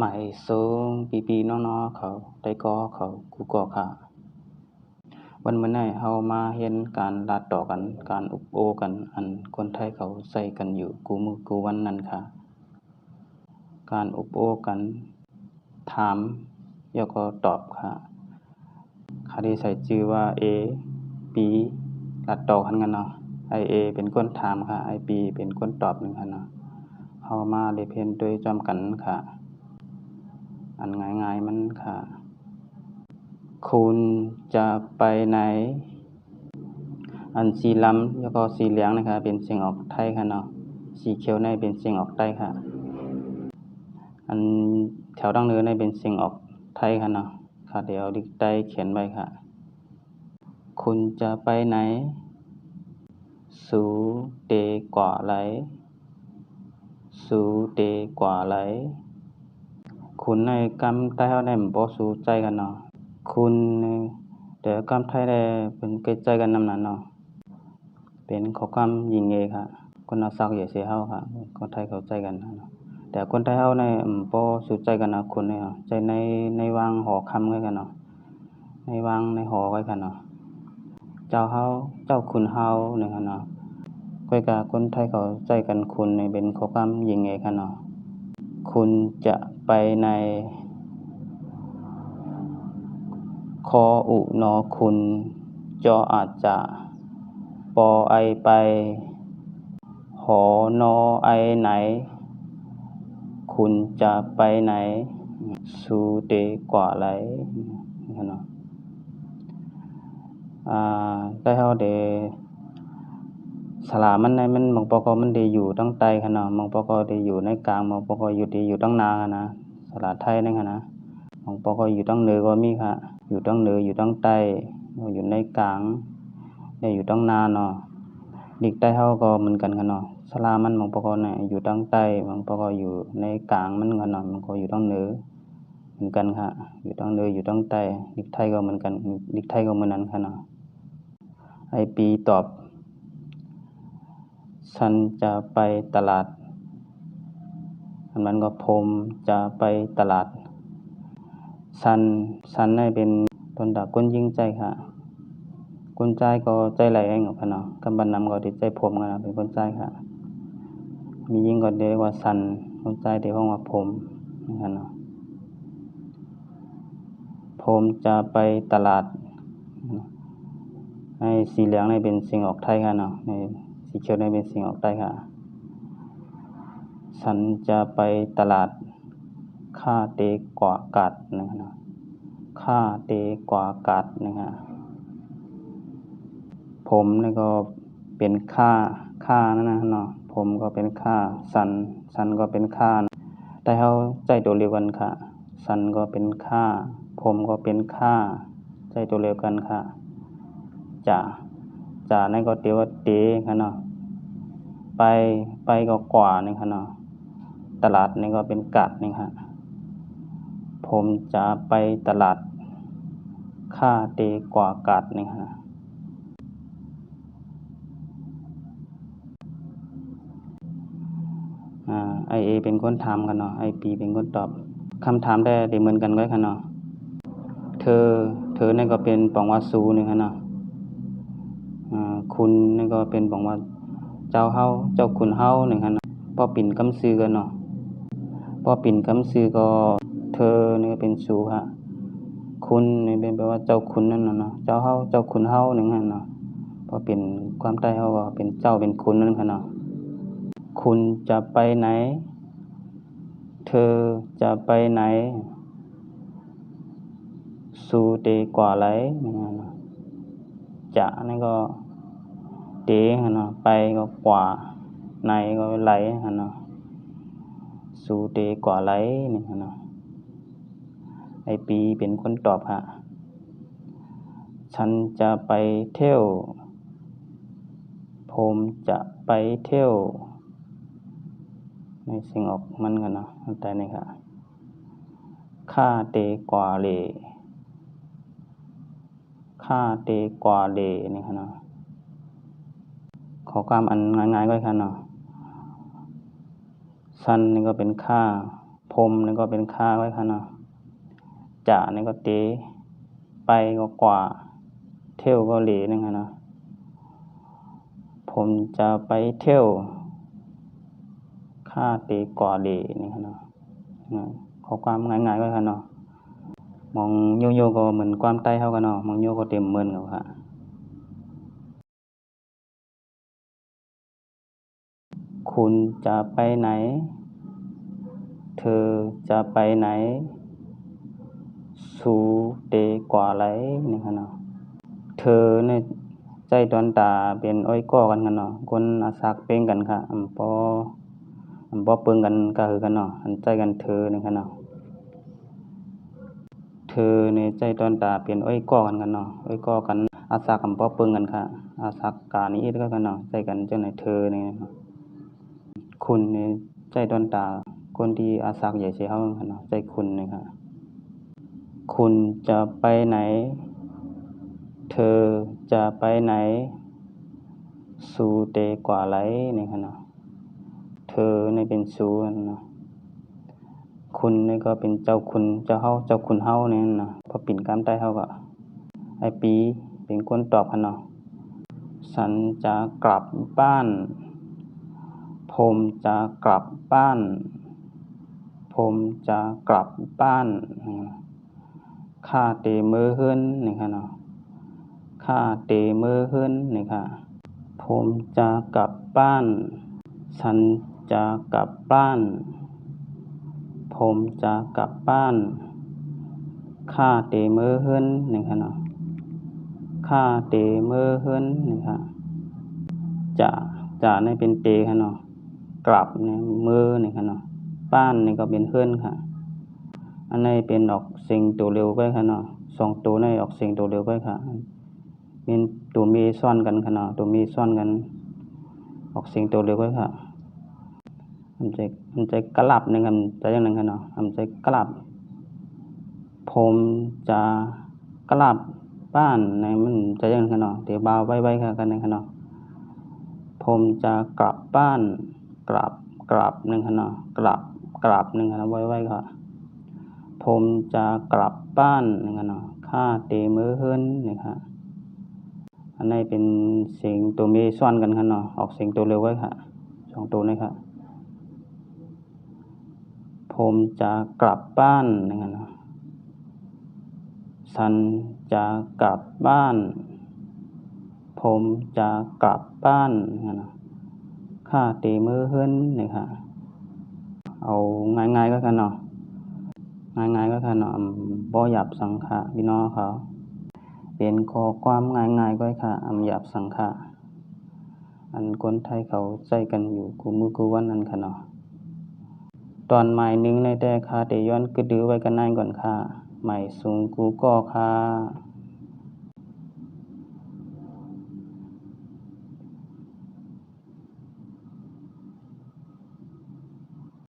หมายสูงปีๆน้อๆเขาได้ก่อเขากูก่อข้าวันมื้อนี้เฮามาเรียนการลาดต่อกันการอุปโอ้กันอันคนไทยเขาใช้กันอยู่กูมื้อกูวันนั้นค่ะการอุปโอ้กันถามแล้วก็ตอบค่ะข้าได้ใช้ชื่อว่า A B ลาดต่อกันเนาะไอ้ A เป็นคนถามค่ะไอ้ B เป็นคนตอบนึงค่ะเนาะเฮามาเรียนเรียนด้วยจ้อมกันค่ะอันง่ายๆมันค่ะคุณจะไปไหนอันสีลำแล้วก็สีเหลืองนะคะเป็นเสียงออกไทยค่ะเนาะสีเขียวในเป็นเสียงออกใต้ค่ะอันแถวดั้งเนื้อในเป็นเสียงออกไทยค่ะเนาะค่ะเดี๋ยวดิกใต้เขียนไว้ค่ะคุณจะไปไหนสูเตกว่าไหลสูเตกว่าไหลคุณในกำใต้เฮาได้บ่สูใจกันเนาะคุณเดี๋ยวกำไทยได้เป็นเกใจกันนำนั้นเนาะเป็นข้อความยิงเอค่ะคนเอาซักอย่าเสียเฮาค่ะคนไทยเข้าใจกันเนาะแต่คนไทยเฮานี่บ่สูใจกันนะคุณเนี่ยใจในวางหอคำไว้กันเนาะในวางในหอไว้กันเนาะเจ้าเฮาเจ้าคุณเฮานี่ค่ะเนาะค่อยก็คนไทยเข้าใจกันคุณนี่เป็นข้อความยิงเอค่ะเนาะคุณจะไปในคออุนอคุณจออาจจะปอไอไปหอนอไอไหนคุณจะไปไหนสูเตกว่าไหลเนาะได้เฮาได้สระมันในมันบางปอกมันได้อยู่ตั้งใต้ค่ะเนาะบางปอกได้อยู่ในกลางบางปอกอยู่ตั้งนาค่ะนะสระไทยนั่นค่ะนะบางปอกอยู่ตั้งเหนือก็มีค่ะอยู่ตั้งเหนืออยู่ตั้งใต้อยู่ในกลางได้อยู่ตั้งนาเนาะดิกใต้เฮาก็เหมือนกันค่ะเนาะสระมันบางปอกน่ะอยู่ตั้งใต้บางปอกอยู่ในกลางมันค่ะเนาะมันก็อยู่ตั้งเหนือเหมือนกันค่ะอยู่ตั้งเหนืออยู่ตั้งใต้ดิกไทยก็เหมือนกันดิกไทยก็เหมือนนั้นค่ะเนาะไอ้ปีตอบฉันจะไปตลาดอันนั้นก็ผมจะไปตลาดฉันให้เป็นต้นดากคนยิงใจค่ะคนใจก็ใจไหลเองค่ะเนาะกำบันนำก็ติดใจผมกันนะเป็นคนใจค่ะมียิงก็เรียกว่าฉันคนใจที่ห้องว่าผมนะคะเนาะผมจะไปตลาดให้สีเหลืองในเป็นสิ่งออกไทยค่ะเนาะในสีเขียวในเป็นสิ่งออกใต้ค่ะฉันจะไปตลาดค่าเตกว่ากาดนะครับค่าเตกว่ากาดนะครับผมนี่ก็เป็นค่านั่นนะเนาะผมก็เป็นค่าสันก็เป็นค่าแต่เฮาใจตัวเดียวกันค่ะสันก็เป็นค่าผมก็เป็นค่าใจตัวเดียวกันค่ะจะนั่นก็เตียวว่าเตค่ะเนาะไปก็กว่านี่ค่ะเนาะตลาดนี่ก็เป็นกาดนี่ค่ะผมจะไปตลาดค่าเตกว่ากาดนี่ค่ะไอเอเป็นคนถามกันเนาะไอปีเป็นคนตอบคำถามได้เหมือนกันไว้ค่ะเนาะเธอนี่ก็เป็นปองว่าสูนี่ค่ะเนาะคุณนี่ก็เป็นปองว่าเจ้าเฮาเจ้าคุณเฮานี่ค่ะเนาะพอปิ่นกำซื้อกันเนาะพอปิ่นกำซื้อก็เธอนี่ก็เป็นสูค่ะคุณนี่เป็นแปลว่าเจ้าคุณนั่นน่ะเนาะเจ้าเฮาเจ้าคุณเฮานี่ค่ะเนาะพอเป็นความใต้เฮาก็เป็นเจ้าเป็นคุณนั่นค่ะเนาะคุณจะไปไหนเธอจะไปไหนสูเตกว่าไหลนี่ค่ะเนาะจะนี่ก็เตค่ะเนาะไปก็กว่าไหนก็ไหลค่ะเนาะสูเตกว่าไหลนี่ค่ะเนาะไอปีเป็นคนตอบค่ะฉันจะไปเที่ยวผมจะไปเที่ยวในสิ่งออกมันกันเนาะแต่นี่ค่ะค่าเตกว่าเลค่าเตกว่าเลนี่ค่ะเนาะขอความอันง่ายๆก็ค่ะเนาะฉันนี่ก็เป็นค่า พรมนี่ก็เป็นค่าไว้ค่ะเนาะจะนี่ก็เตไปก็กว่าเที่ยวก็เหลนึงค่ะเนาะผมจะไปเที่ยวค่าเตกว่าเหลนี่ค่ะเนาะข้อความง่ายๆไว้ค่ะเนาะมองโยก็เหมือนความใต้เฮากันเนาะมองโยก็เต็มเหมือนกันค่ะคุณจะไปไหนเธอจะไปไหนสูเตกว่าไหลนี่ค่ะเนาะเธอเนี่ยใจตอนตาเป็นอ้อยก้อกันเนาะคนอาศักเป้งกันค่ะบ่เปิงกันก็คือกันเนาะอันใจกันเธอนี่ค่ะเนาะเธอนี่ใจตอนตาเป็นอ้อยก้อกันเนาะอ้อยก้อกันอาศักบ่เปิงกันค่ะอาศักกานี้ก็กันเนาะใจกันจังได๋เธอนี่คุณนี่ใจตอนตาคนที่อาศักใหญ่สิเฮาค่ะเนาะใจคุณนี่ค่ะคุณจะไปไหนเธอจะไปไหนสูเตกว่าไหลนี่ค่ะเนาะเธอนี่เป็นสูเนาะคุณนี่ก็เป็นเจ้าคุณเจ้าเฮาเจ้าคุณเฮานี่นะพอปิ่นกามใต้เฮาก็ไอ้ปีเป็นคนตอบค่ะเนาะฉันจะกลับบ้านผมจะกลับบ้านผมจะกลับบ้านข้าเตมื้อฮื้นนี่ค่ะเนาะข้าเตมื้อฮื้นนี่ค่ะผมจะกลับบ้านฉันจะกลับบ้านผมจะกลับบ้านข้าเตมื้อฮื้นนี่ค่ะเนาะข้าเตมื้อฮื้นนี่ค่ะจะนี่เป็นเตค่ะเนาะกลับนี่มื้อนี่ค่ะเนาะบ้านนี่ก็เป็นฮื้นค่ะอันนี้เป็นออกเสียงตัวเร็วไปค่ะเนาะ2ตัวนี้ออกเสียงตัวเร็วไปค่ะเป็นตัวมีซ้อนกันค่ะเนาะตัวมีซ้อนกันออกเสียงตัวเร็วไปค่ะมันจะกลับนึงค่ะจะอย่างนั้นค่ะเนาะมันจะกลับผมจะกลับบ้านนี่มันจะอย่างนั้นค่ะเนาะเดี๋ยวเบาไว้ๆค่ะกันนึงค่ะเนาะผมจะกลับบ้านกลับนึงค่ะเนาะกลับนึงค่ะไว้ๆค่ะผมจะกลับบ้านนึงค่ะเนาะข้าเตมื้อฮื้นนี่ค่ะอันนี้เป็นเสียงตัวมีซ้อนกันค่ะเนาะออกเสียงตัวเร็วไว้ค่ะ2ตัวนี้ค่ะผมจะกลับบ้านนี่ค่ะเนาะฉันจะกลับบ้านผมจะกลับบ้านนี่ค่ะเนาะข้าเตมื้อฮื้นนี่ค่ะเอาง่ายๆก็ค่ะเนาะง่ายๆก็ค่ะเนาะบ่หยาบสังขะพี่น้องเขาเป็นข้อความง่ายๆก็ค่ะหยาบสังขะอันคนไทยเขาใช้กันอยู่คู่มื้อคู่วันนั่นค่ะเนาะตอนหมายหนึ่งในแต่ค่าเตย้อนกึดดื้อไว้กันนายก่อนค่ะหมายสูงกูก็ค่ะ